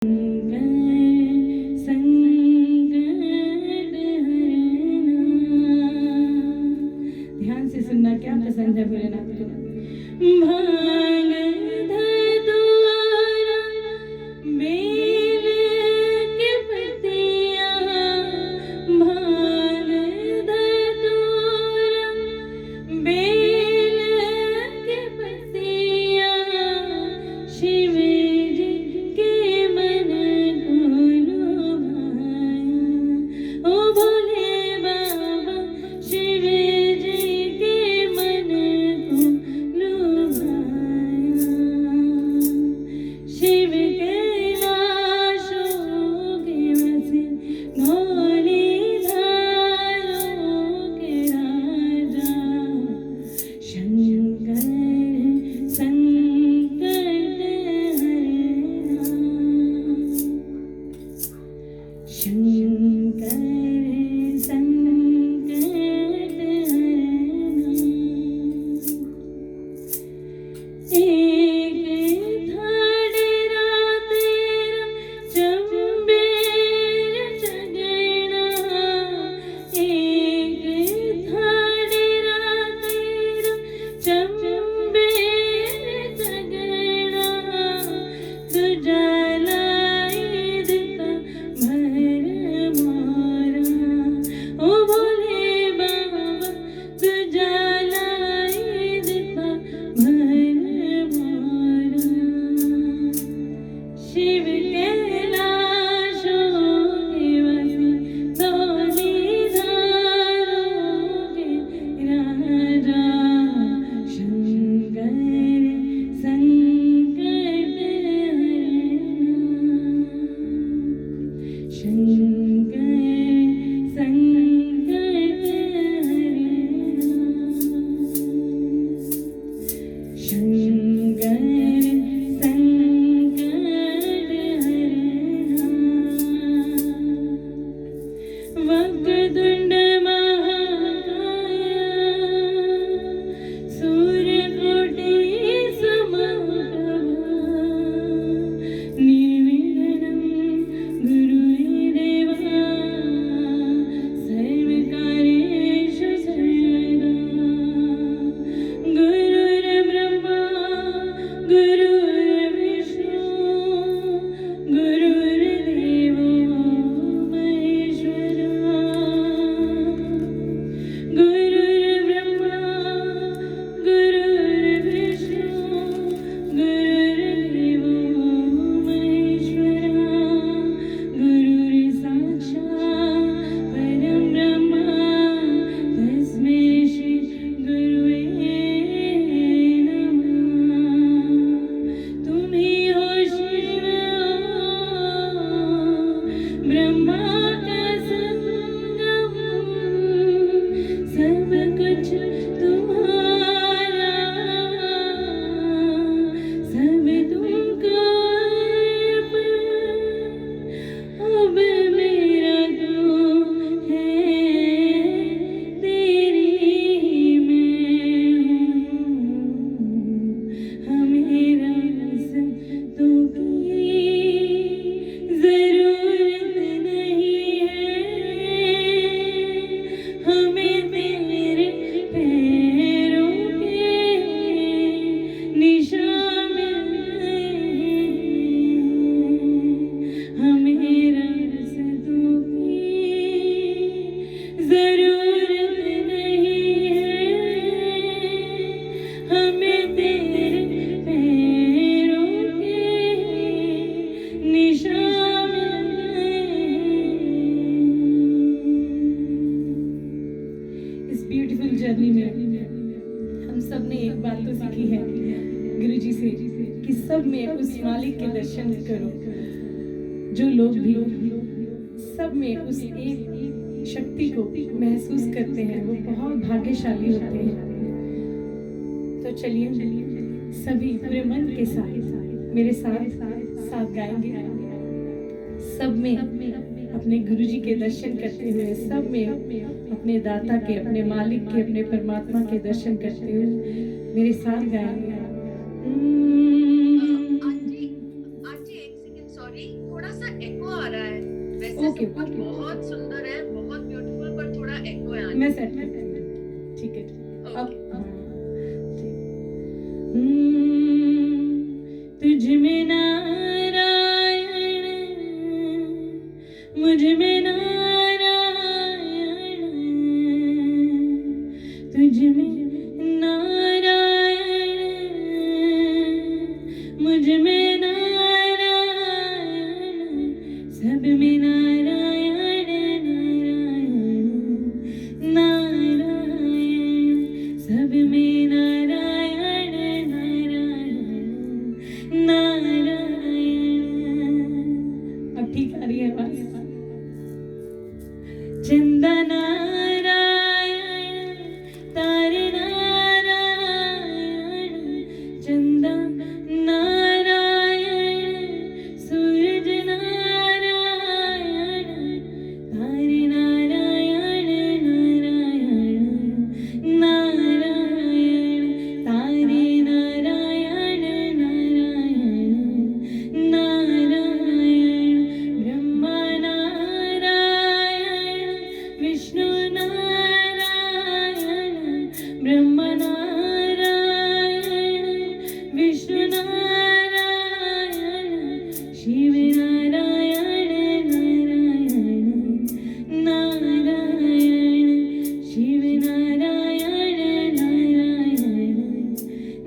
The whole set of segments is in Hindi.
ध्यान से सुनना, क्या पसंद है भोलेनाथ को। भांग धतूरा बेल के पत्तियां, भांग धतूरा बेल के पत्तियां, शिव जी के मन को लुभाया। ओ भोले बाबा शिव जी के मन को लुभाया। शिव कैलाशों के बसे धौलीधारों के राजा, शंकर संकट हरना, शंकर संकट हरना। एक थाडेरा तेरा चंबेर चगना, एक थाडेरा तेरा चंबेर चगना, तुझा लाइद का भर मारा। ओ भोले बाबा तुझा लाइद का भर मारा। शिव कैलाशों के बसे धौलीधारों के राजा, शंकर संकट हरना, शंकर संकट हरना, शंकर संकट हरना। वक्रतुंड महाकाय, सूर्यकोटि समप्रभा, निर्विघ्नं गुरुदेवा, सर्वकार्येषु सर्वदा। गुरुर्ब्रह्मा गुरुर्विष्णु गुरुर्देवो महेश्वरा। गुरुर्ब्रह्मा गुरुर्विष्णु गुरुर्देवो महेश्वरा। गुरुर्साक्षात् परं ब्रह्म, तस्मै श्री गुरुवे नमः। तुम ही हो शिव, ब्रह्मा का संगम, सब कुछ तुम्हारा, सब तुमको अर्पण। अब मेरा तो है तेरी ही मैं हूँ, हमें रस तो की जरूरत नहीं है, हमें तेरे पैरों के निशान हैं, हमें रस तो की जरूरत नहीं है, हमें तेरे पैरों के निशान हैं। इस ब्यूटीफुल जर्नी में हम सब ने एक बात तो सीखी है गुरुजी से कि सब में उस मालिक के दर्शन करो। जो लोग भी सब में उस एक शक्ति को महसूस करते हैं वो बहुत भाग्यशाली होते हैं। तो चलिए सभी पूरे मन के साथ मेरे साथ साथ गाएंगे। सब में अपने गुरुजी के दर्शन करते हुए, सब में अपने दाता के, अपने मालिक के, अपने परमात्मा के दर्शन करते हुए मेरे साथ गाएंगे। आंटी एक सेकंड, सॉरी। थोड़ा सा एको आ रहा है। वैसे ओके सब कुछ बहुत सुंदर है, बहुत ब्यूटीफुल, पर थोड़ा एको है। मैं सेट करती हूँ। ठीक है अब ओके। हाँ ठीक। तुझ में नारायण, मुझ में नारायण, तुझ में नारायण, मुझ में नारायण, सब में नारायण नारायण नारायण, सब में नारायण नारायण नारायण। अब ठीक आ रही है आवाज? चंदा नारायण, तारे नारायण, चंदा नारायण, सूरज नारायण, तारे नारायण नारायण नारायण, तारे नारायण नारायण नारायण, ब्रह्मा नारायण, विष्णु नारायण, ब्रह्म नारायण, विष्णु नारायण, शिव नारायण नारायण नारायण, शिव नारायण नारायण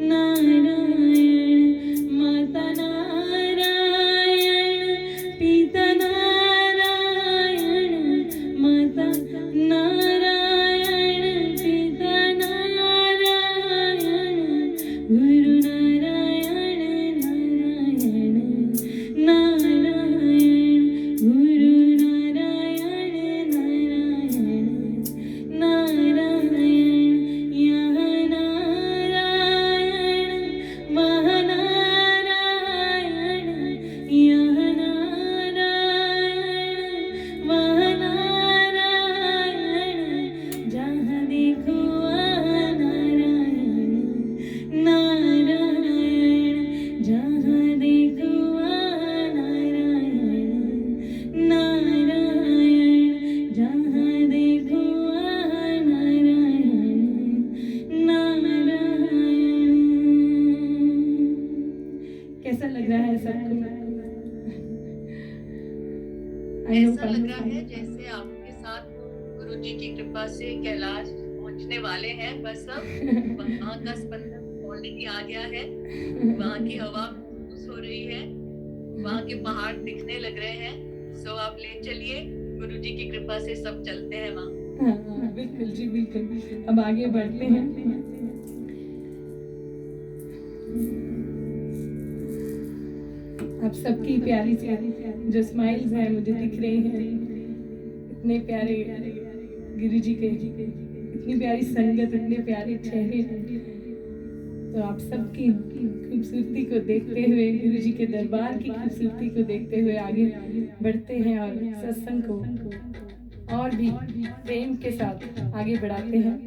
नारायण, माता नारायण, पिता नारायण, माता नारायण, पिता नारायण, गुरु नारायण नारायण नारायण, गुरु नारायण नारायण नारायण, यहाँ नारायण, वहाँ नारायण, यहाँ नारायण, वहाँ नारायण, जहाँ देखो वहाँ नारायण नारायण, जहाँ देखो वहाँ नारायण नारायण, जहाँ देखो वहाँ नारायण नारायण। कैसा लग रहा है सबको? ऐसा लग रहा है जैसे आपके साथ गुरुजी की कृपा से कैलाश पहुंचने वाले हैं। बस अब वहाँ का स्पंदन ऑलरेडी आ गया है, वहाँ की हवा महसूस हो रही है, वहाँ के पहाड़ दिखने लग रहे हैं। सो आप ले चलिए, गुरुजी की कृपा से सब चलते हैं वहाँ। हाँ, बिल्कुल जी बिल्कुल। अब आगे बढ़ते हैं। आप सबकी प्यारी सी जो स्माइल्स हैं मुझे दिख रही हैं, इतने प्यारे गुरुजी के, इतनी प्यारी संगत, इतने प्यारे चेहरे। तो आप सबकी खूबसूरती को देखते हुए, गुरुजी के दरबार की खूबसूरती को देखते हुए आगे बढ़ते हैं और सत्संग को और भी प्रेम के साथ आगे बढ़ाते हैं।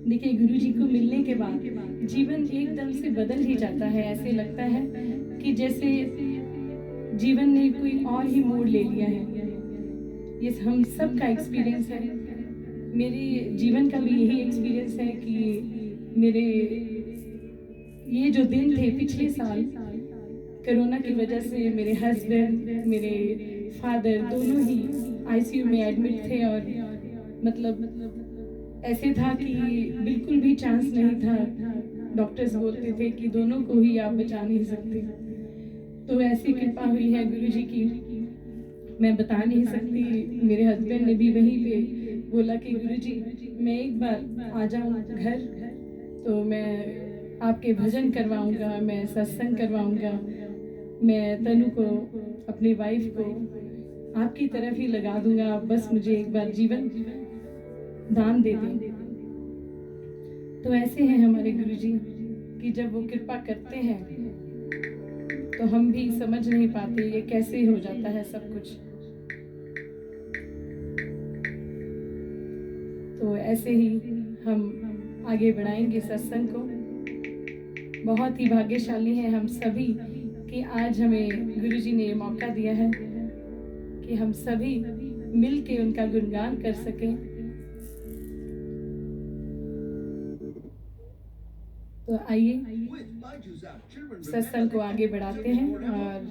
देखिए, गुरुजी को मिलने के बाद जीवन एकदम से बदल ही जाता है। ऐसे लगता है कि जैसे जीवन ने कोई और ही मोड़ ले लिया है। ये हम सब का एक्सपीरियंस है। मेरे जीवन का भी यही एक्सपीरियंस है कि मेरे ये जो दिन थे पिछले साल, कोरोना की वजह से मेरे हस्बैंड, मेरे फादर दोनों ही आईसीयू में एडमिट थे और मतलब ऐसे था कि बिल्कुल भी चांस नहीं था। डॉक्टर्स बोलते थे कि दोनों को ही आप बचा नहीं सकते। तो ऐसी कृपा हुई है गुरुजी की, मैं बता नहीं सकती। मेरे हस्बैंड ने भी वहीं पे बोला कि गुरुजी मैं एक बार आ जाऊँ घर तो मैं आपके भजन करवाऊँगा, मैं सत्संग करवाऊँगा, मैं तनु को, अपनी वाइफ को आपकी तरफ ही लगा दूँगा, आप बस मुझे एक बार जीवन दान दे दें। तो ऐसे हैं हमारे गुरुजी कि जब वो कृपा करते हैं तो हम भी समझ नहीं पाते ये कैसे हो जाता है सब कुछ। तो ऐसे ही हम आगे बढ़ाएंगे सत्संग को। बहुत ही भाग्यशाली हैं हम सभी कि आज हमें गुरुजी ने ये मौका दिया है कि हम सभी मिल के उनका गुणगान कर सकें। तो आइए सत्संग को आगे बढ़ाते हैं और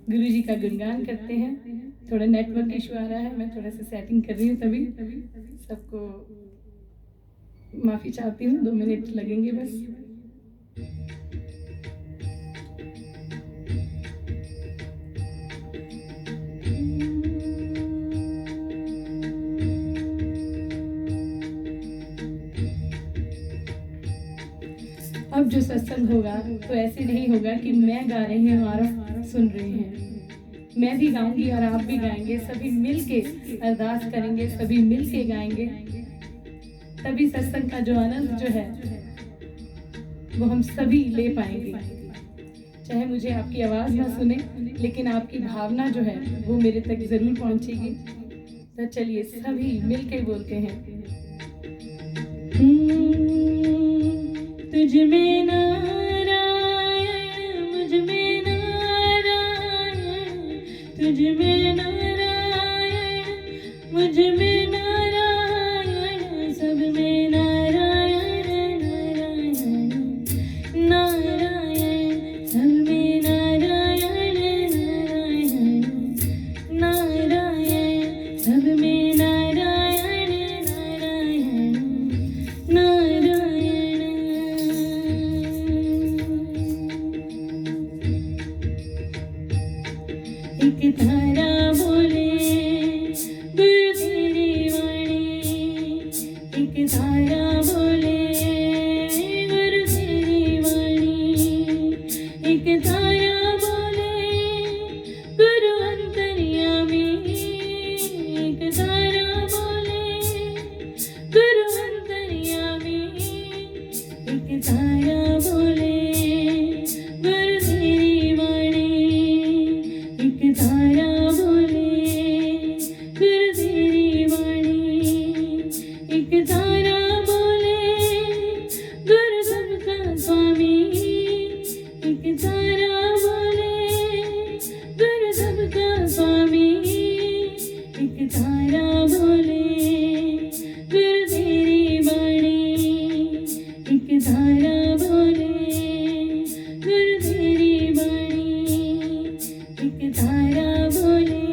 गुरुजी का गुणगान करते हैं। थोड़ा नेटवर्क इशू आ रहा है, मैं थोड़ा सा सेटिंग कर रही हूँ, तभी सबको माफ़ी चाहती हूँ। 2 मिनट लगेंगे बस। अब जो सत्संग होगा तो ऐसे नहीं होगा कि मैं गा रही हूँ और आप सुन रहे हैं। मैं भी गाऊंगी और आप भी गाएंगे, सभी मिल के अरदास करेंगे, सभी मिल के गाएंगे, तभी सत्संग का जो आनंद जो है वो हम सभी ले पाएंगे। चाहे मुझे आपकी आवाज़ ना सुने, लेकिन आपकी भावना जो है वो मेरे तक ज़रूर पहुंचेगी। तो चलिए सभी मिल के बोलते हैं। तुझ में नारायण, मुझ में नारायण, तुझ में नारायण, मुझ में नारायण, सब में नारायण नारायण नारायण, सब में नारायण नारायण नारायण, सब में नारायण नारायण नारायण। एक तारा बोले गुरु तेरी वाणी, एक तारा बोले गुरु तेरी वाणी, एक तारा बोले गुरु अंतर्यामी, एक तारा बोले गुरु अंतर्यामी, एक तारा बोले गुरु तेरी वाणी, एक तारा बोले गुरु तेरी वाणी, एक तारा बोले गुरु सबका स्वामी, एक तारा बोले गुरु सबका स्वामी, एक तारा बोले गुरु तेरी वाणी, एक तारा बोले गुरु तेरी वाणी, एक तारा बोले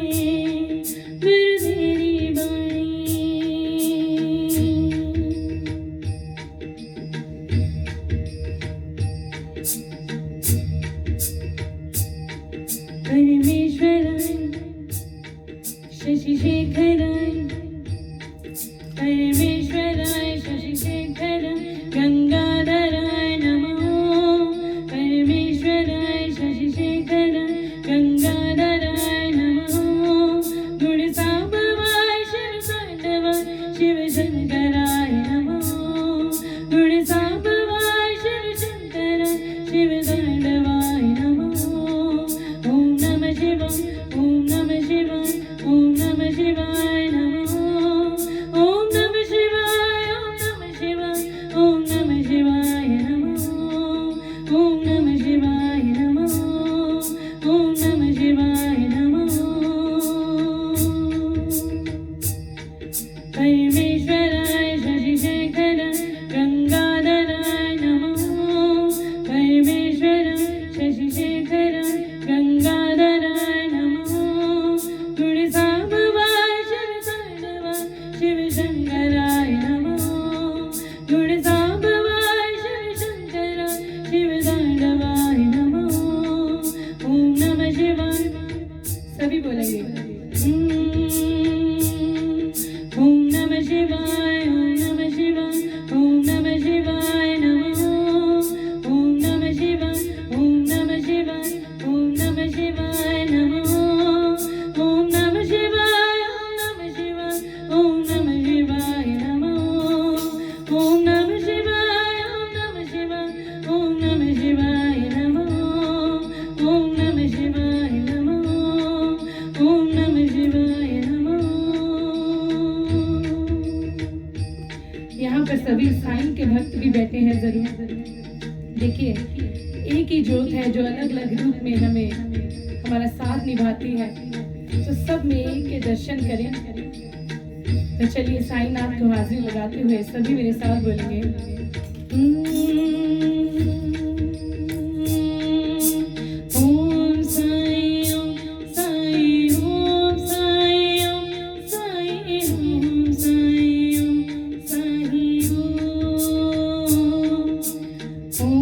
गुरु तेरी वाणी। परमेश्वराय शशि शेखराय, परमेश्वराय शशि शेखराय गंगाधराय नमः, परमेश्वराय शशि शेखराय गंगाधराय नमः, गुण सांबवाय शिव तांडवाय शिव शंकराय नमः, गुण सांबवाय शिव शंकराय शिव तांडवाय नमः। ओम नमः शिवाय, ओम नमः शिवाय, ओम नमः शिवाय नमः, ओम नमः शिवाय, ओम नमः शिवाय, ओम नमः शिवाय नमः, ओम नमः शिवाय नमः, ओम नमः शिवाय नमः। परमेश्वराय शशि शेखराय गंगाधराय नमः, परमेश्वराय शशि शेखराय गंगाधराय नमः, गुण सांबवाय शिव तांडवाय शिव शंकराय नमः, गुण सांबवाय शिव शंकराय शिव तांडवाय एक ही ज्योत है जो अलग अलग रूप में हमें हमारा साथ निभाती है। तो सब में एक के दर्शन करें। तो चलिए साईनाथ को हाजिर लगाते हुए सभी मेरे साथ बोलेंगे। ओम साई ओम साई ओम साई ओम साई ओम साई ओम साई ओम साई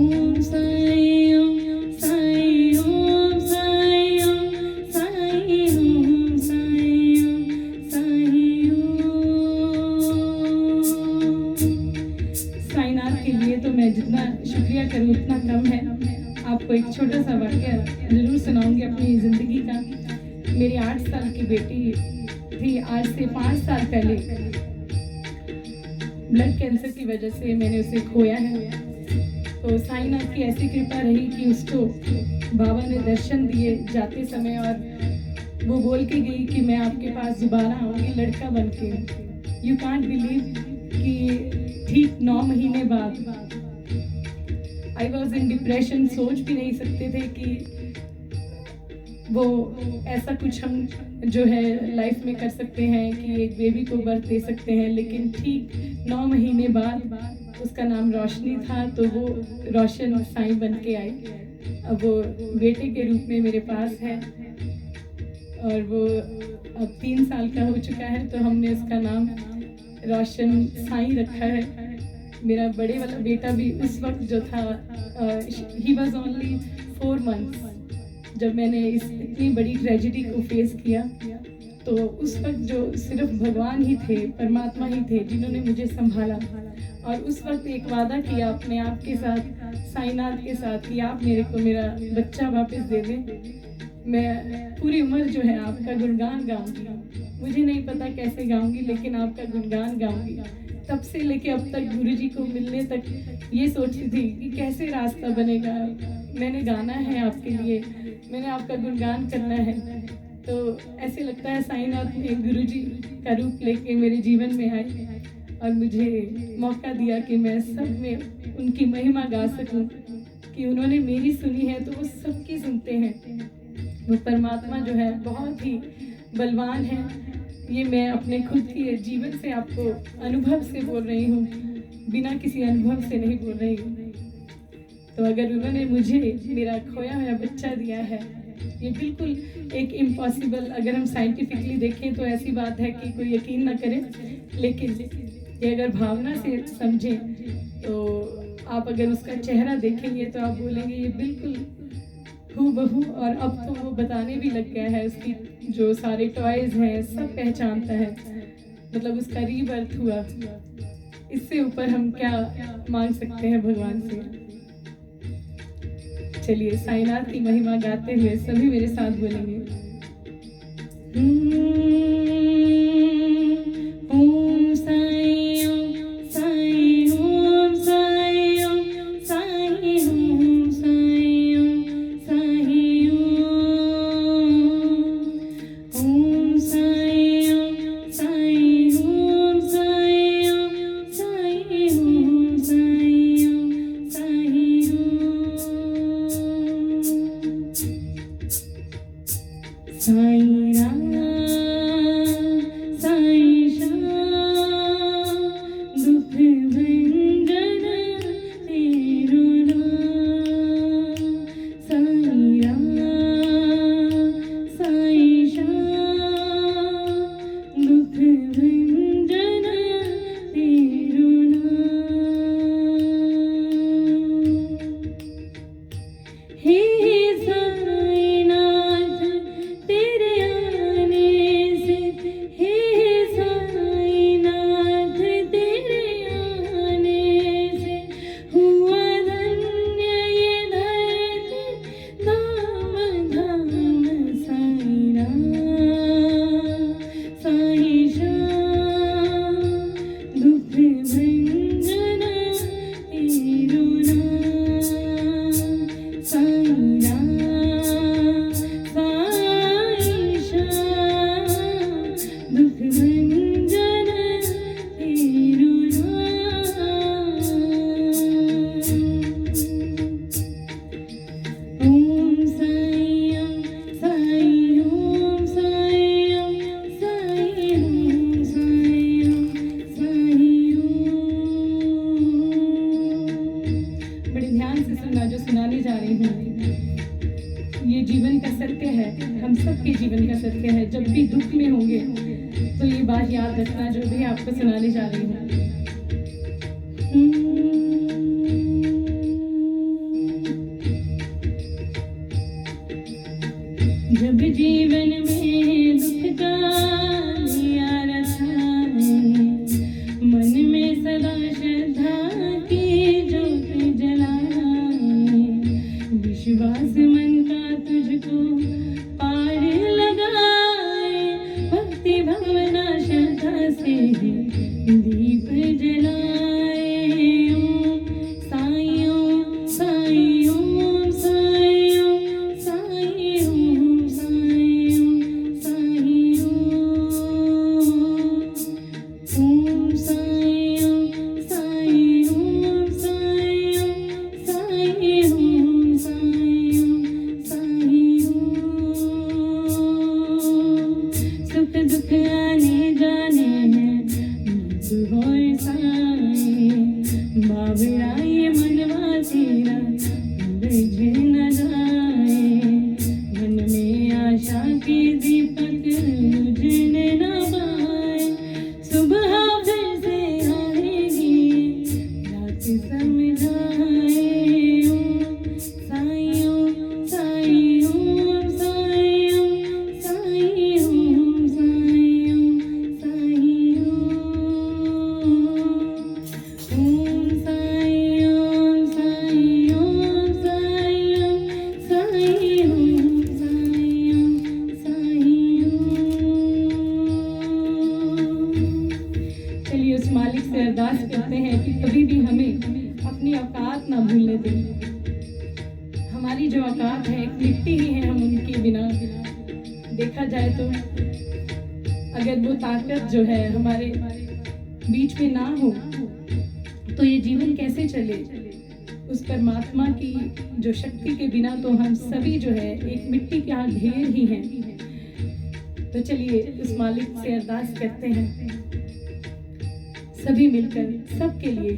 ओम साई ओम साई ओम साई ओम साई ओम साई साईनाथ के लिए तो मैं जितना शुक्रिया करूँ उतना कम है। आपको एक छोटा सा वाक्य जरूर सुनाऊंगी अपनी ज़िंदगी का। मेरी 8 साल की बेटी थी। आज से 5 साल पहले ब्लड कैंसर की वजह से मैंने उसे खोया है। तो साईनाथ की ऐसी कृपा रही कि उसको बाबा ने दर्शन दिए जाते समय, और वो बोल के गई कि मैं आपके पास दोबारा आऊँगी लड़का बन के। यू कांट बिलीव कि ठीक 9 महीने बाद आई वॉज इन डिप्रेशन। सोच भी नहीं सकते थे कि वो ऐसा कुछ हम जो है लाइफ में कर सकते हैं कि एक बेबी को बर्थ दे सकते हैं। लेकिन ठीक 9 महीने बाद उसका नाम रोशनी था, तो वो रोशन साईं बन के आई। अब वो बेटे के रूप में मेरे पास है और वो अब 3 साल का हो चुका है। तो हमने उसका नाम रोशन साईं रखा है। मेरा बड़े वाला बेटा भी उस वक्त जो था, ही वॉज ओनली 4 मंथ्स जब मैंने इस इतनी बड़ी ट्रेजिडी को फेस किया। तो उस वक्त जो सिर्फ भगवान ही थे, परमात्मा ही थे जिन्होंने मुझे संभाला। और उस वक्त एक वादा किया अपने आप के साथ, साईनाथ के साथ, कि आप मेरे को मेरा बच्चा वापस दे दें। मैं पूरी उम्र जो है आपका गुणगान गाऊंगी। मुझे नहीं पता कैसे गाऊंगी, लेकिन आपका गुणगान गाऊंगी। तब से लेके अब तक गुरुजी को मिलने तक ये सोचती थी कि कैसे रास्ता बनेगा। मैंने गाना है आपके लिए, मैंने आपका गुणगान करना है। तो ऐसे लगता है साईनाथ ने गुरुजी का रूप लेके मेरे जीवन में आए और मुझे मौका दिया कि मैं सब में उनकी महिमा गा सकूं। कि उन्होंने मेरी सुनी है तो वो सबकी सुनते हैं। वो परमात्मा जो है बहुत ही बलवान है। ये मैं अपने खुद के जीवन से आपको अनुभव से बोल रही हूँ, बिना किसी अनुभव से नहीं बोल रही हूँ। तो अगर उन्होंने मुझे मेरा खोया हुआ बच्चा दिया है, ये बिल्कुल एक इम्पॉसिबल, अगर हम साइंटिफिकली देखें तो ऐसी बात है कि कोई यकीन ना करे। लेकिन ये अगर भावना से समझें तो आप अगर उसका चेहरा देखेंगे तो आप बोलेंगे ये बिल्कुल हूबहू। और अब तो वो बताने भी लग गया है, उसकी जो सारे टॉयज हैं सब पहचानता है। मतलब उसका रीबर्थ हुआ। इससे ऊपर हम क्या मांग सकते हैं भगवान से। चलिए साईनाथ की महिमा गाते हुए सभी मेरे साथ बोलेंगे। ओम साई ओम साई ओम साई ओम साई ओम साई ओम साई ओम साई ओम साई ओम साई ओम साई ओम साई ओम साई साई राम साई श्याम दुख भंजन तेरो नाम। साई राम साई श्याम दुख भंजन तेरो नाम। हे साईनाथ तेरे गाना जो सुनाने जा रही हूँ ये जीवन का सत्य है, हम सबके जीवन का सत्य है। जब भी दुख में होंगे तो ये बात याद रखना जो भी आपको सुनाने जा रही हूँ। जब जीवन में दुख का अंधियारा छाए, मन में सदा श्रद्धा की ज्योत जलाए, विश्वास मन का तुझको पार लगाए, भक्ति भावना श्रद्धा से दीप जलाए। ओम साईं ओम साईं ओम साईं ओम साईं ओम साईं ओम साईं ओम साईं ओम साईं ओम साईं ओम साईं ओम सुख दुख आने जाने हैं दुख और साए, बाबरा ये मनवा तेरा बुझ न जाए, मन में आशा के दीपक बुझने न पाए, सुबह फिर से आएगी रात समझाए। ओम साईं ओम साईं ओम साईं ओम साईं ओम साईं ओम साईं ओम साईं ओम साईं ओम साईं ओम साईं ओम साईं ओम साईं ओम। चलिए उस मालिक से अरदास करते हैं कि कभी भी हमें अपनी औकात ना भूलने दें। हमारी जो औकात है एक मिट्टी ही है, हम उनके बिना देखा जाए तो अगर वो ताकत जो है हमारे बीच में ना हो तो ये जीवन कैसे चले। उस परमात्मा की जो शक्ति के बिना तो हम सभी जो है एक मिट्टी का ढेर ही हैं। तो चलिए उस मालिक से अरदास करते हैं सभी मिलकर सबके लिए।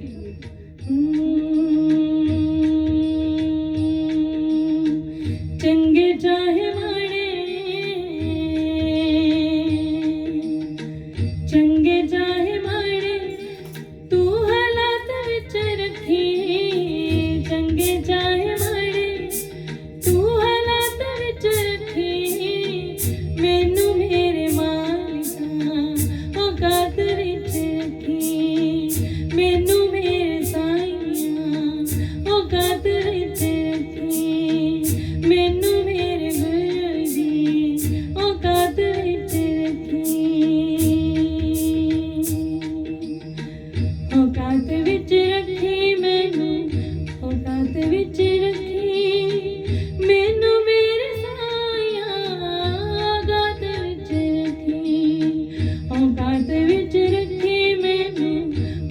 चंगे चाहे माड़े, चंगे चाहे माड़े, तू हालात विच रखी, चंगे चाहे माड़े, तू हालात विच रखी, मैनू मेरे मालिका औकात विच रखी, मैनू मेरे साईं औकात विच रखी, मैनू मेरे गुरु जी औकात विच रखी, औकात विच रखी, मैनू औकात विच रखी, मैनू मेरे साईं औकात विच रखी, औकात विच रखी, मैनू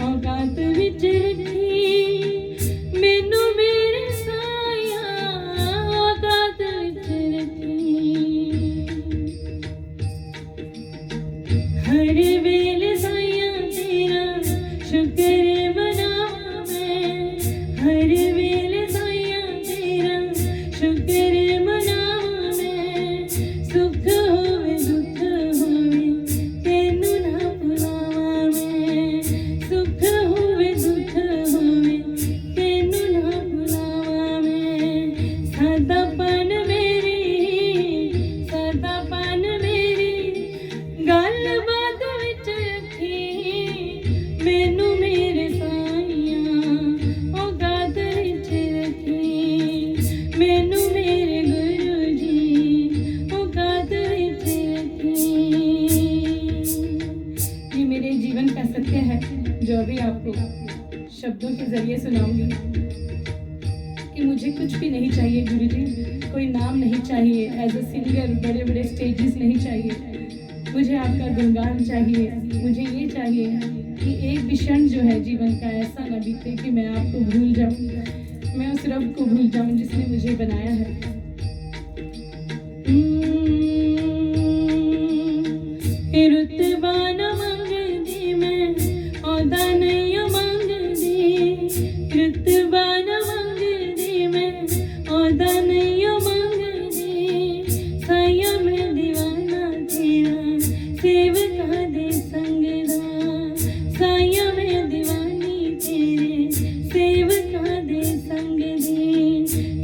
औकात विच रखी, मैनू मेरे साईं औकात विच रखी। हर वेले साईं तेरा शुक्र मनावां मैं, हर वेले साईं तेरा शुक्र मनावां मैं, सुख होवे दुख होवे तैनू ना भुलावां मैं, सुख होवे दुख होवे तैनू ना भुलावां मैं, सदापन मेरी गल बात विच रखी, मैनू मेरे साईं औकात विच रखी, मैनू मेरे गुरु जी औकात विच रखी। ये मेरे जीवन का सत्य है जो अभी आपको शब्दों के जरिए सुनाऊंगी कि मुझे कुछ भी नहीं चाहिए गुरुजी, कोई नाम नहीं चाहिए, एज अ सिंगर बड़े बड़े स्टेजेस नहीं चाहिए, मुझे आपका गुणगान चाहिए। मुझे ये चाहिए कि एक भी क्षण जो है जीवन का ऐसा ना बीते कि मैं आपको भूल जाऊं, मैं उस रब को भूल जाऊं जिसने मुझे बनाया है। रुतबा न मंगदी मैं औदा नहीं मंगदी, रुतबा न मंगदी मैं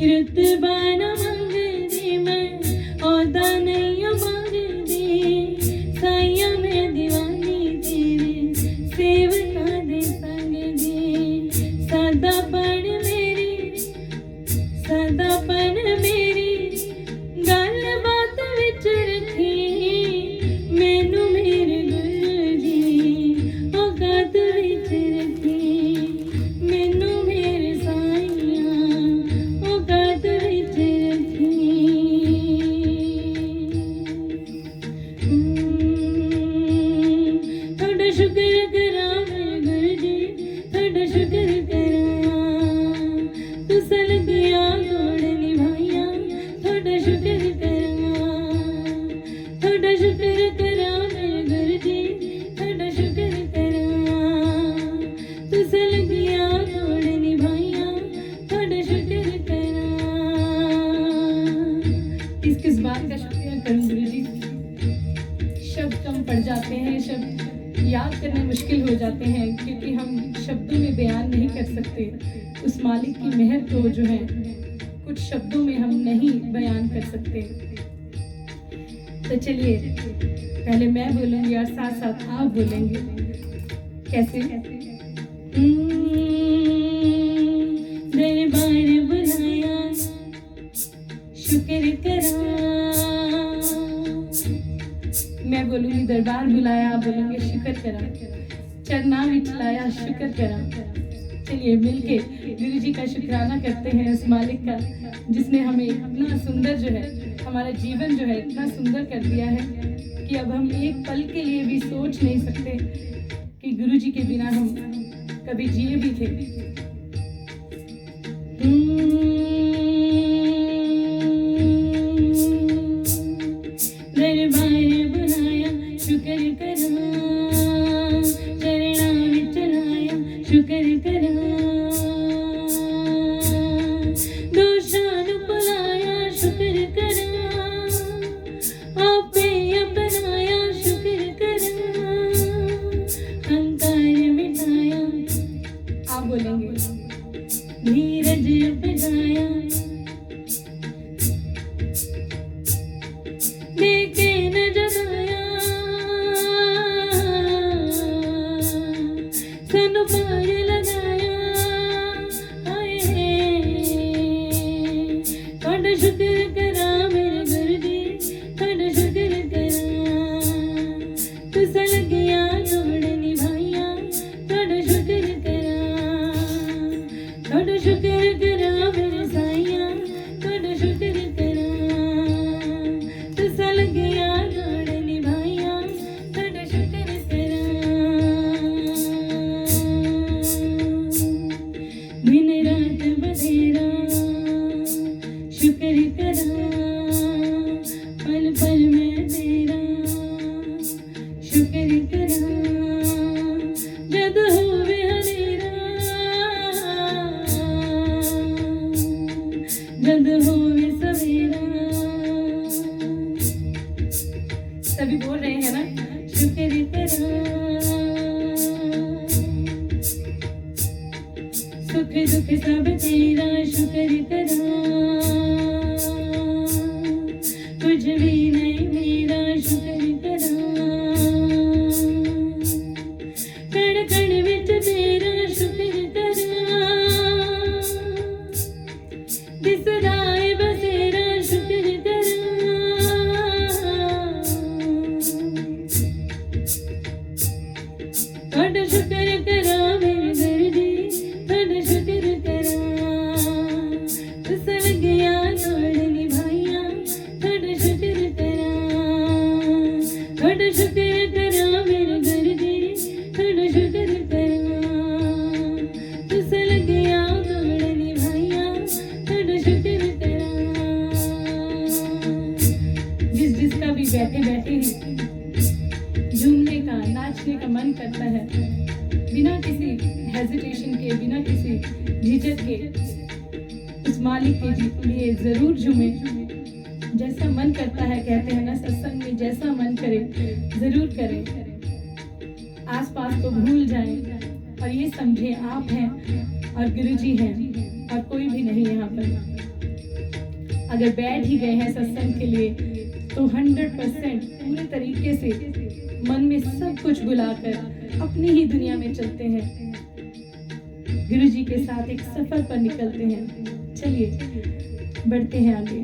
रुतबा न मंगदी मैं औदा नहीं मंगदी साइया मैं दीवानी तेरे सेवका दे संग दी सदापन मेरी गल बात विच रखी मैनू मेरे गुरु जी औकात विच रखी मैनू मेरे साइया औकात विच रखी थोड़ा शुक्र करा मेरे गुरु जी थोड़ा शुक्र करा तुसा लगिया तोड़ निभाइया थोड़ा शुक्र करा थोड़ा शुक्र करा मेरे गुरु जी थोड़ा शुक्र करा तुसा लगिया तोड़ निभाइया थोड़ा शुक्र करा किस बात का शुक्रिया करूं गुरु जी शब्द कम पड़ जाते हैं शब्द याद करने मुश्किल हो जाते हैं क्योंकि हम शब्दों में बयान नहीं कर सकते उस मालिक की मेहर को जो है कुछ शब्दों में हम नहीं बयान कर सकते। तो चलिए पहले मैं बोलूंगी और साथ साथ आप बोलेंगे कैसे दरबार बुलाया शुक्र करा मैं बोलूंगी दरबार बुलाया आप बोलेंगे शुक्र करा चरना विच लाया शुक्र करा। चलिए मिलके गुरु जी का शुक्राना करते हैं उस मालिक का जिसने हमें इतना सुंदर जो है हमारा जीवन जो है इतना सुंदर कर दिया है कि अब हम एक पल के लिए भी सोच नहीं सकते कि गुरु जी के बिना हम कभी जिए भी थे। दरबार बुलाया शुक्र करा चरणा विच लाया शुक्र करा दोषां नूं भुलाया शुक्र करा आपे अपनाया शुक्र करा अहंकार मिटाया आप बोलेंगे धीरज अपनाया देखे न जगाया सानू पार लगाया हाय थोड़ा शुक्र करा मेरे गुरु जी थोड़ा शुक्र करा तुसा लगिया तोड़ निभाइया थोड़ा शुक्र करा थोड़ा शुक्र करा मेरे साइया थोड़ा शुक्र करा तुसा लगिया तोड़ निभाइया थोड़ा शुक्र करा दिन रात बधेरा शुक्र करा पल पल में तेरा शुक्र करा जद होवे हनेरा जद होवे सवेरा सभी बोल रहे हैं ना शुक्र करा सुख दुख सब तेरा शुक्र करा कुछ भी नहीं मेरा शुक्र करा कण कण विच तेरा शुक्र करा दिसदा है बसेरा शुक्र करा थोड़ा शुक्र करा मेरे गुरु जी थोड़ा शुक्र करा तुसा लगिया तोड़ निभाइया थोड़ा शुक्र करा थोड़ा शुक्र करा मेरे गुरु जी थोड़ा शुक्र करा तुसा लगिया तोड़ निभाइया थोड़ा शुक्र करा। जिसका भी बैठे बैठे झूमने का नाचने का मन करता है बिना किसी हेजिटेशन के बिना किसी झिझक के उस मालिक के लिए जरूर झूमे। जैसा मन करता है कहते हैं ना सत्संग में जैसा मन करे जरूर करें। आसपास को भूल जाएं और ये समझे आप हैं और गुरु जी हैं और कोई भी नहीं यहाँ पर। अगर बैठ ही गए हैं सत्संग के लिए तो 100% पूरे तरीके से मन में सब कुछ भुलाकर अपनी ही दुनिया में चलते हैं, गुरु जी के साथ एक सफर पर निकलते हैं। चलिए बढ़ते हैं आगे।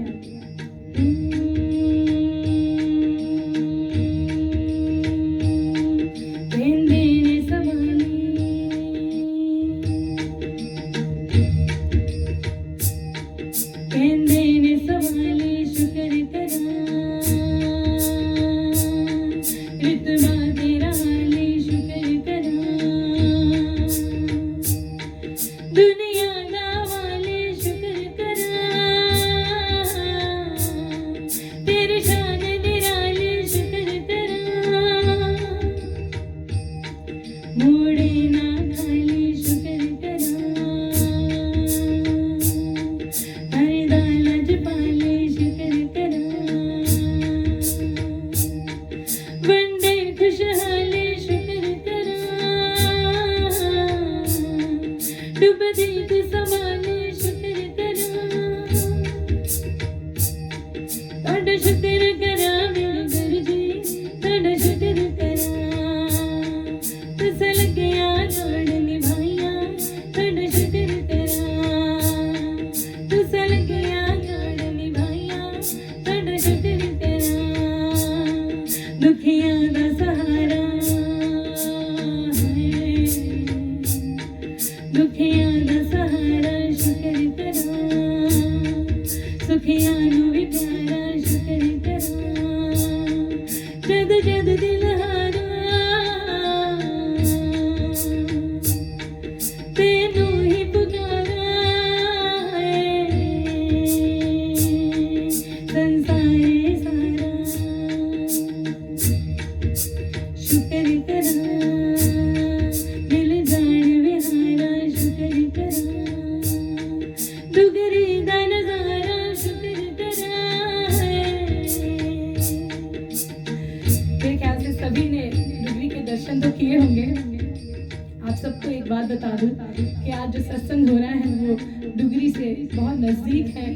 कि आज जो सत्संग हो रहा है वो डुगरी से बहुत नज़दीक है,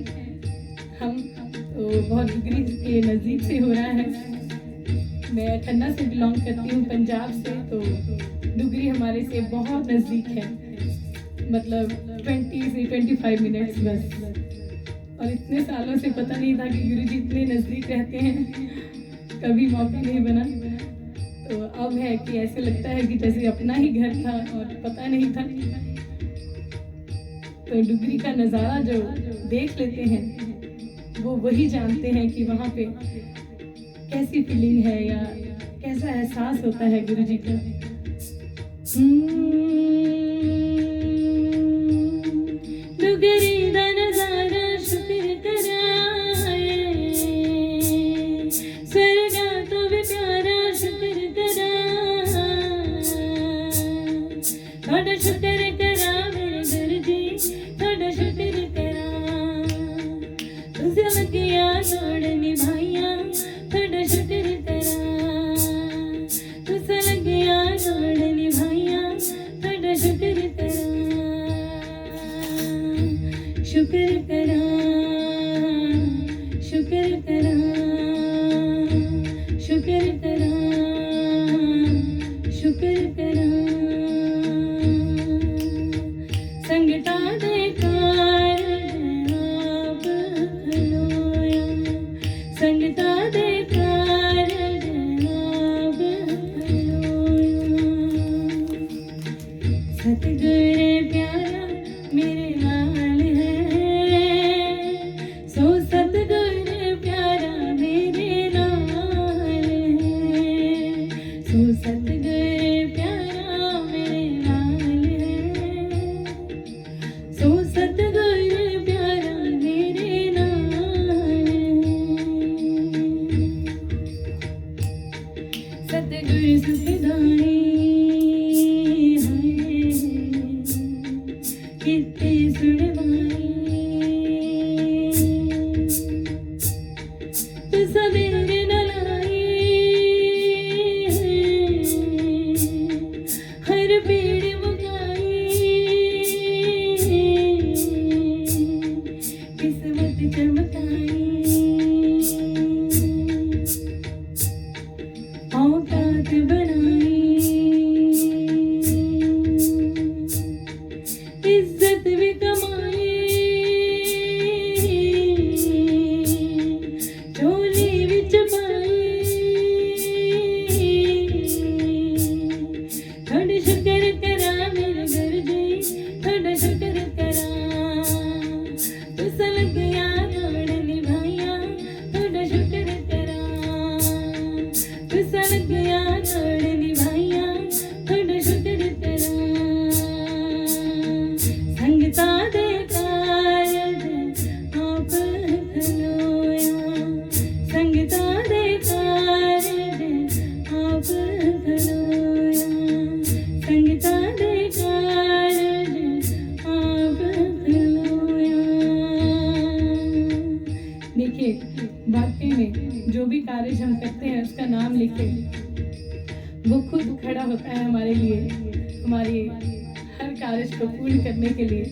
हम तो बहुत डुगरी के नज़दीक से हो रहा है। मैं खन्ना से बिलोंग करती हूँ, पंजाब से, तो डुगरी हमारे से बहुत नज़दीक है, मतलब 20 से 25 मिनट्स बस। और इतने सालों से पता नहीं था कि गुरु जी इतने नज़दीक रहते हैं, कभी मौका नहीं बना। तो अब है कि ऐसे लगता है कि जैसे अपना ही घर था और पता नहीं था। तो डुगरी का नज़ारा जो देख लेते हैं वो वही जानते हैं कि वहाँ पे कैसी फीलिंग है या कैसा एहसास होता है गुरु जी का। डुगरी दा नज़ारा शुक्र कराए, स्वर्गा तो भी प्यारा शुक्र करा, थोड़ा शुक्र करा मेरे गुरु जी, थोड़ा शुक्र करा, तुझे लगिया जोड़ निभाइया, थोड़ा शुक्र करा, तुझे लगिया जोड़ निभाइया, थोड़ा शुक्र करा, शुक्र करा, शुक्र करा, शुक्र करा, शुक्र करा। संगता दे कारण आप खलोया, संगता दे कारण आप खलोया, सतगुर प्यारा मेरे लाल है, सो सतगुर प्यारा मेरे लाल है, सो सतगुर प्यारा मेरे लाल है, सो सतगुर प्यारा मेरे लाल है। चमकाई, औकात बनाई, इज्जत भी कमाई, झोली विच पाई, थोड़ा शुक्र करा मेरे घर गई, थोड़ा शुक्र करा तुस लगिया तोड़ निभाइया, थोड़ा शुक्र करा तुस लगिया तोड़ निभाइया, थोड़ा शुक्र करा संगता दे कारज आप खलोया, संगता दे कारज आप खलोया, संगता दे कारज आप खलोया। देखिए, वाकई में जो भी कार्य हम करते हैं उसका नाम लेके वो खुद खड़ा होता है हमारे लिए, हमारे हर कार्य को पूर्ण करने के लिए।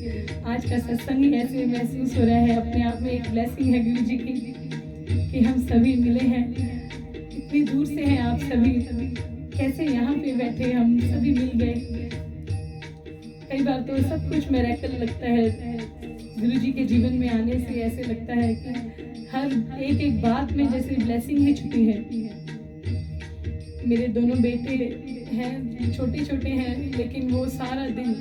आज का सत्संग ही ऐसे महसूस हो रहा है, अपने आप में एक ब्लेसिंग है गुरु जी की कि हम सभी मिले हैं। इतनी दूर से हैं आप सभी, कैसे यहाँ पे बैठे हम सभी मिल गए। कई बार तो सब कुछ मिरेकल लगता है गुरु जी के जीवन में आने से, ऐसे लगता है कि हर एक एक बात में जैसे ब्लेसिंग ही छुपी है। मेरे दोनों बेटे हैं, छोटे छोटे हैं, लेकिन वो सारा दिन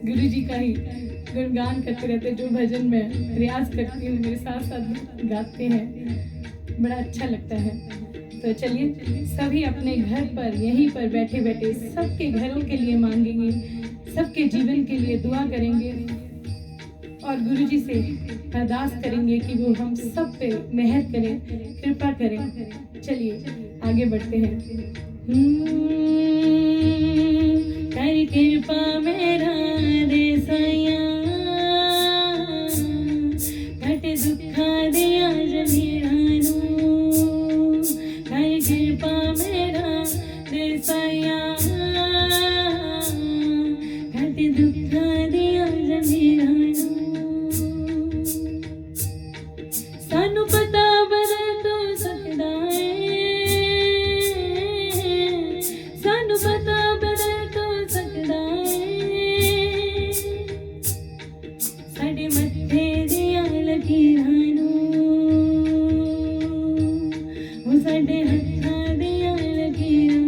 गुरु जी का ही गुणगान करते रहते। जो भजन में रियाज करती हूँ मेरे साथ साथ गाते हैं, बड़ा अच्छा लगता है। तो चलिए सभी अपने घर पर यहीं पर बैठे बैठे सबके घरों के लिए मांगेंगे, सबके जीवन के लिए दुआ करेंगे और गुरु जी से अरदास करेंगे कि वो हम सब पे मेहर करें, कृपा करें। चलिए आगे बढ़ते हैं। कर कृपा मेरा देसाया, घट दुखा दिया जमीरानू, कर कृपा मेरा देसाया, घट दुखा दिया जमीरानू, सानू पता बदल तो सकदा है, सानू पता बदल तो सकदा है, साडे मत्थे दियां लकीरां नूं, वो साडे हत्थां दियां लकीरां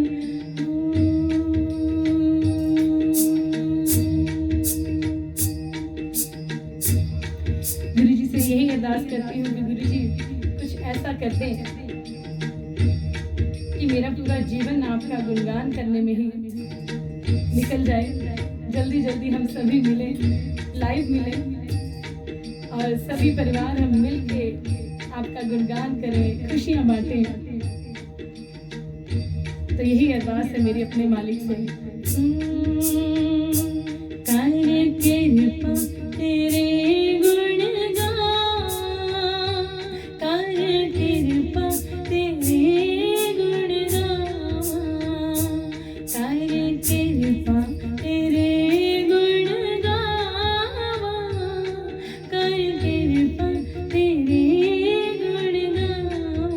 गुरु जी से यही अरदास करती हूँ कि गुरु जी कुछ ऐसा करते हैं कि मेरा पूरा जीवन आपका गुणगान करने में ही निकल जाए। जल्दी जल्दी हम सभी मिले, लाइव मिले और सभी परिवार हम मिल के आपका गुणगान करें, खुशियाँ बांटें। तो यही अरदास है मेरी अपने मालिक से। कार्य कृपा तेरे गुण गाऊं, कार्य कृपा तेरे गुण गाऊं, कार्य कृपा तेरे गुण गाऊं, कार्य कृपा तेरे गुण गाऊं,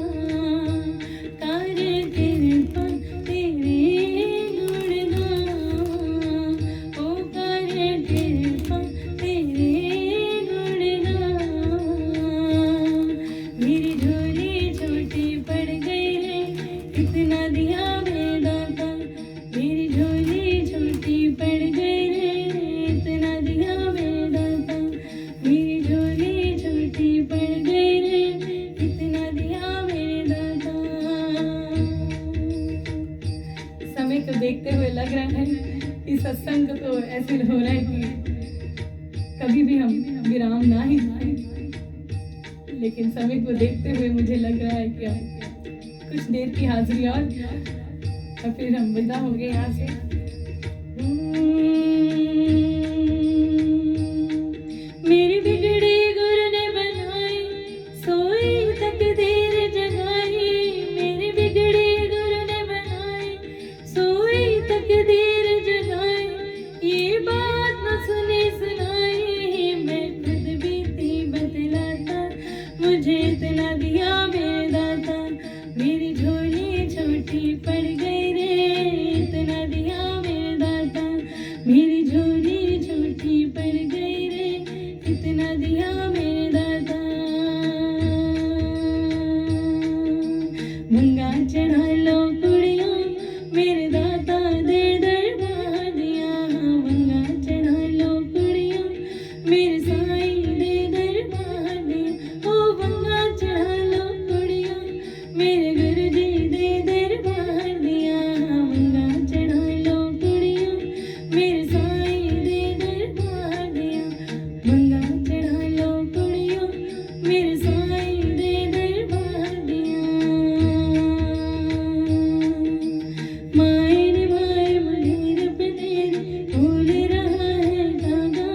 कार्य कृपा तेरे गुण गाऊं, ओ कार्य कृपा तेरे गुण गाऊं। मेरी झोली छोटी पड़ गई रे, इतना दिया बेदाता, मेरी झोली छोटी पड़ गई रे, इतना दिया बेदाता, मेरी झोली छोटी पड़ गई रे, इतना दिया बेदाता। समय को देखते हुए लग रहा है कि सत्संग तो ऐसे हो रहा है कि कभी भी हम विराम ना ही पाए, लेकिन समय को देखते हुए मुझे लग रहा है कि अब कुछ देर की हाजिरी और फिर हम विदा होंगे यहाँ से। मेरी बिगड़ी गुरु ने बनाई, सोई तकदीर जगाई, मेरी बिगड़ी गुरु ने बनाई, सोई तकदीर जगाई, ये बात न सुनी सुनाई, मैं खुद बीती बतलाता, मुझे इतना दिया मेरे दाता, मेरी झोली छोटी पड़ गई रे। इतना दिया मेरे दाता, मेरी झोली छोटी पड़ गई रे। इतना दिया मेरे दाता। भंगा चढ़ा लो कुड़ियों, मेरे दाता दे दरबार दिया। भंगा चढ़ा लो कुड़ियों, मेरे साईं दे दरबार दिया। ओ भंगा चढ़ा लो कुड़ियों, मेरे गुरुजी दे दरबार दिया। भंगा चढ़ा लो कुड़ियों, मेरे साईं दे दरबार दिया। भंगा चढ़ा लो कुड़ियों, मेरे साईं दे दरबार दिया। माए ने भाई मंदिर पे तेरे बोल रहा है धागा,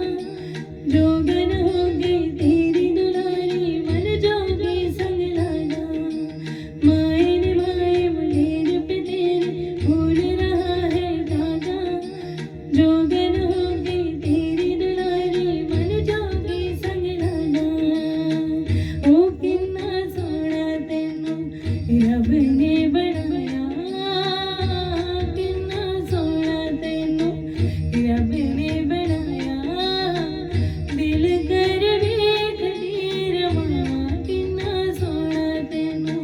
जोगन हो गई तेरी दुलारी, मन जोगी संग लागा। माए ने भाई मंदिर पे तेरे बोल रहा है धागा, जोगन हो गई तेरी दुलारी, मन जोगी संग लागा। ओ किन्ना सोहना तैनू रब ने बनाया, किन्ना सोहना तैनू रब ने बनाया। दिल कर वेख नी रवां, किन्ना सोहना तैनू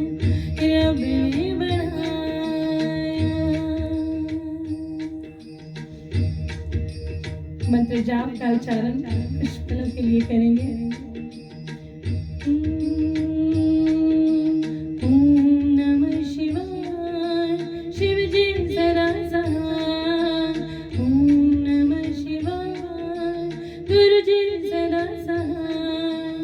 रब ने बनाया। मंत्र जाप का उच्चारण कुछ पलों के लिए करेंगे। ओम नमः शिवाय, शिव जी सदा सहाय। ओम नमः शिवाय, गुरु जी सदा सहाय।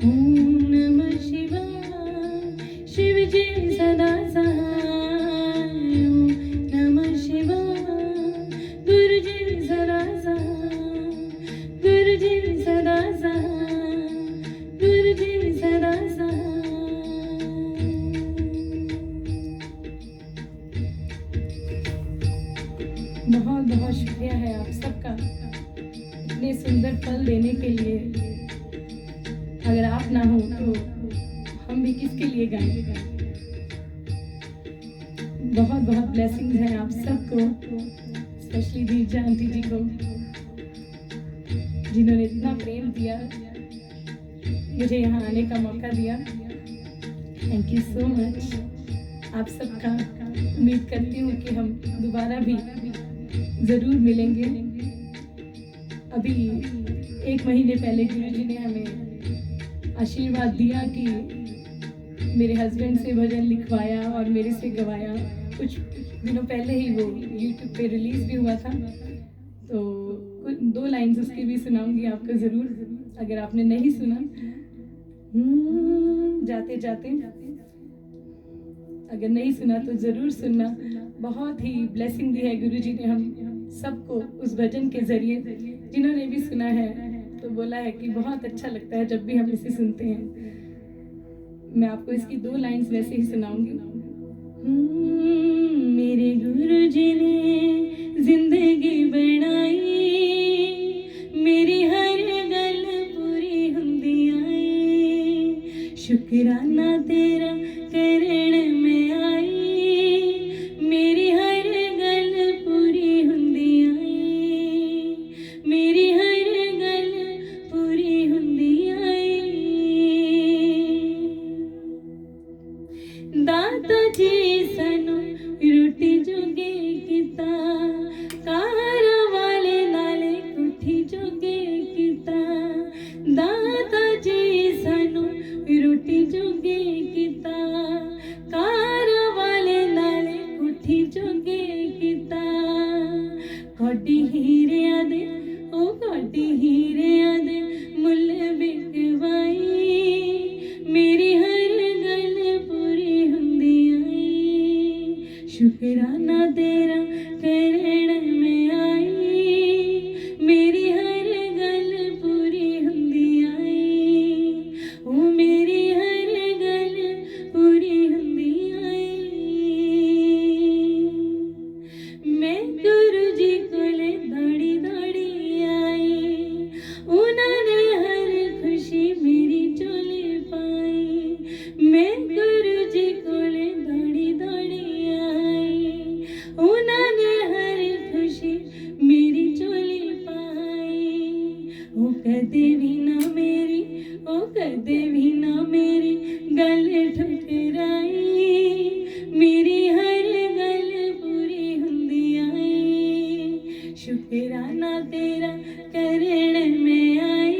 ओम नमः शिवाय, शिव जी सदा सहाय। ओम नमः शिवाय, गुरु जी सदा सहाय। गुरु जी सदा सहाय, गुरु जी सदा सहाय। बहुत बहुत शुक्रिया है आप सबका इतने सुंदर पल देने के लिए। अगर आप ना हो तो हम भी किसके लिए गाएं। बहुत बहुत ब्लेसिंग्स हैं आप सबको, स्पेशली दीजा आंटी जी को, जिन्होंने इतना प्रेम दिया, मुझे यहाँ आने का मौका दिया। थैंक यू सो मच आप सबका। उम्मीद करती हूँ कि हम दोबारा भी ज़रूर मिलेंगे। अभी 1 महीने पहले गुरुजी ने हमें आशीर्वाद दिया कि मेरे हस्बैंड से भजन लिखवाया और मेरे से गवाया। कुछ दिनों पहले ही वो यूट्यूब पे रिलीज़ भी हुआ था, तो कुछ 2 लाइन्स उसकी भी सुनाऊंगी आपको ज़रूर, अगर आपने नहीं सुना। जाते जाते, अगर नहीं सुना तो ज़रूर सुनना। बहुत ही ब्लेसिंग दी है गुरुजी ने हम सबको उस भजन के ज़रिए। जिन्होंने भी सुना है तो बोला है कि बहुत अच्छा लगता है जब भी हम इसे सुनते हैं। मैं आपको इसकी 2 लाइन्स वैसे ही सुनाऊंगी। मेरे गुरुजी ने जिंदगी बनाई, मेरी हर गल पूरी हुंदी आई। शुकराना तेरा करण में आई, मेरी हर गल पूरी हुंदी आई। मेरी हर गल पूरी हुंदी आई। दाता जी सानू रोटी जोगे किता, कारा वाले नाले कुठी जोगे किता। दाता जी सानू रोटी जोगे किता, कारा वाले नाले कुठी जोगे किता। कोडी हीरिया दे, ओ कोडी हीरिया दे मुल बिकवाई। मेरी हर गल पूरी हुंदी आई। शुकराना तेरा करण में आई, मेरी हर गल पूरी हुंदी आई। ओ मेरी हर गल पूरी हुंदी आई। मैं गुरु जी कोले दौड़ी दौड़ी आई, उन्होंने हर खुशी मेरी झोली पाई। मैं गुरु जी कोले दौड़ी दौड़ी आई, उन्होंने हर खुशी मेरी झोली पाई। ओ कदे भी ना मेरी, ओ कदे भी ना मेरी गल ठुकराई, मेरी हर गल पूरी हुंदी आई। शुकराना तेरा करण में आई,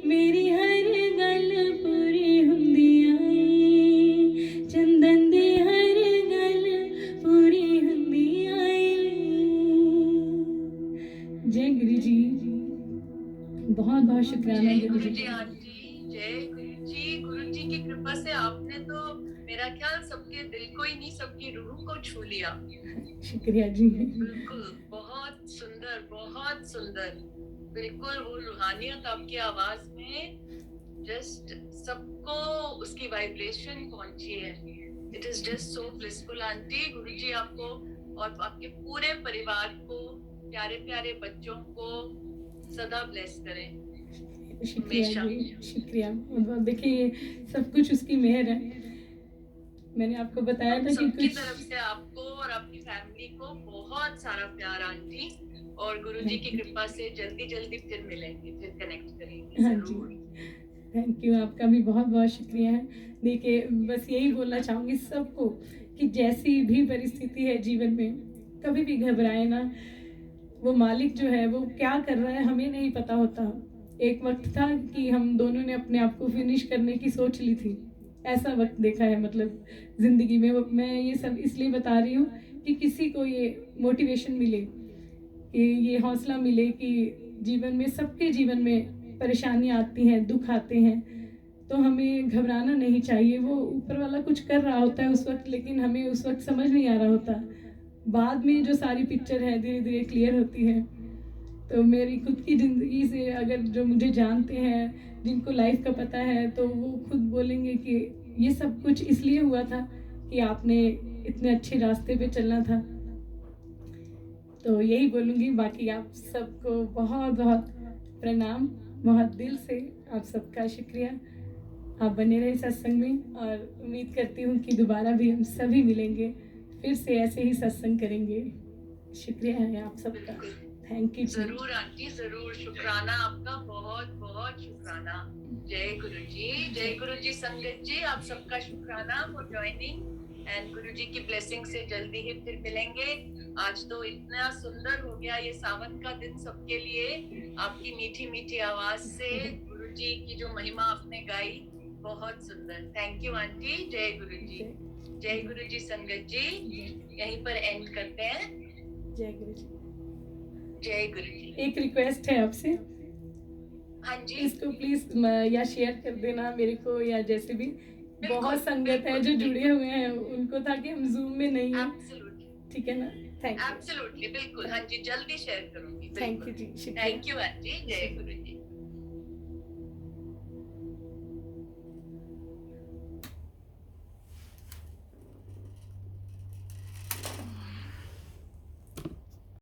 मेरी हर गल पूरी हुंदी आई। चंदन दी हर गल पूरी हुंदी आई। जय गुरु जी, बहुत बहुत शुक्राना जय गुरु गुरु जी। जी आंटी, जय गुरु जी। गुरु जी की कृपा से आपने तो मेरा ख्याल सबके दिल को ही नहीं, सबकी रूह को छू लिया। शुक्रिया जी। बिल्कुल, बहुत सुंदर, बहुत सुंदर। बिल्कुल वो रूहानियत आपकी आवाज में, जस्ट सबको उसकी वाइब्रेशन पहुंची है। It is just so blissful aunty. गुरु जी आपको और आपके पूरे परिवार को, प्यारे प्यारे बच्चों को सदा ब्लेस करें। शुक्रिया हमेशा। जी, शुक्रिया। और देखिए ये सब कुछ उसकी मेहर है। मैंने आपको बताया हम था कि सबकी कुछ तरफ से आपको और आपकी फैमिली को बहुत सारा प्यार आंटी, और गुरु जी की कृपा से जल्दी जल्दी फिर मिलेंगे, फिर कनेक्ट करेंगे हाँ जी, जरूर। थैंक यू, आपका भी बहुत बहुत शुक्रिया है। देखिए बस यही बोलना चाहूँगी सबको कि जैसी भी परिस्थिति है जीवन में, कभी भी घबराए ना। वो मालिक जो है वो क्या कर रहा है हमें नहीं पता होता। एक वक्त था कि हम दोनों ने अपने आप को फिनिश करने की सोच ली थी, ऐसा वक्त देखा है मतलब ज़िंदगी में। मैं ये सब इसलिए बता रही हूँ कि किसी को ये मोटिवेशन मिले, कि ये हौसला मिले कि जीवन में, सबके जीवन में परेशानियाँ आती हैं, दुख आते हैं, तो हमें घबराना नहीं चाहिए। वो ऊपर वाला कुछ कर रहा होता है उस वक्त, लेकिन हमें उस वक्त समझ नहीं आ रहा होता। बाद में जो सारी पिक्चर है धीरे धीरे क्लियर होती है। तो मेरी खुद की ज़िंदगी से अगर जो मुझे जानते हैं, जिनको लाइफ का पता है, तो वो खुद बोलेंगे कि ये सब कुछ इसलिए हुआ था कि आपने इतने अच्छे रास्ते पे चलना था। तो यही बोलूँगी। बाकी आप सबको बहुत बहुत प्रणाम, बहुत दिल से आप सबका शुक्रिया। आप बने रहे सत्संग में, और उम्मीद करती हूँ कि दोबारा भी हम सभी मिलेंगे, फिर से ऐसे ही सत्संग करेंगे। शुक्रिया है आप सबका। थैंक यू जी। जरूर आंटी, जरूर। शुक्राना आपका, बहुत बहुत शुक्राना। जय गुरु जी, जय गुरु जी। संगत जी, आप सबका शुक्राना फॉर ज्वाइनिंग, एंड गुरु जी की ब्लेसिंग से जल्दी ही फिर मिलेंगे। आज तो इतना सुंदर हो गया ये सावन का दिन सबके लिए, आपकी मीठी मीठी आवाज से गुरु जी की जो महिमा आपने गाई, बहुत सुंदर। Thank you aunty. जय गुरु जी, जय गुरु जी। संगत जी, यहीं पर एंड करते हैं। जय गुरु जी। जय गुरु जी। एक रिक्वेस्ट है आपसे, हाँ जी, इसको प्लीज या शेयर कर देना मेरे को, या जैसे भी बहुत संगत है जो बिल्कुल, जुड़े हुए हैं उनको, ताकि हम जूम में नहीं है। एब्सोल्युटली, ठीक है ना? थैंक यू, एब्सोल्युटली, बिल्कुल। हाँ जी, जल्दी शेयर करूंगी। थैंक यू जी, शुक्रिया। Thank you aunty. जय गुरु जी।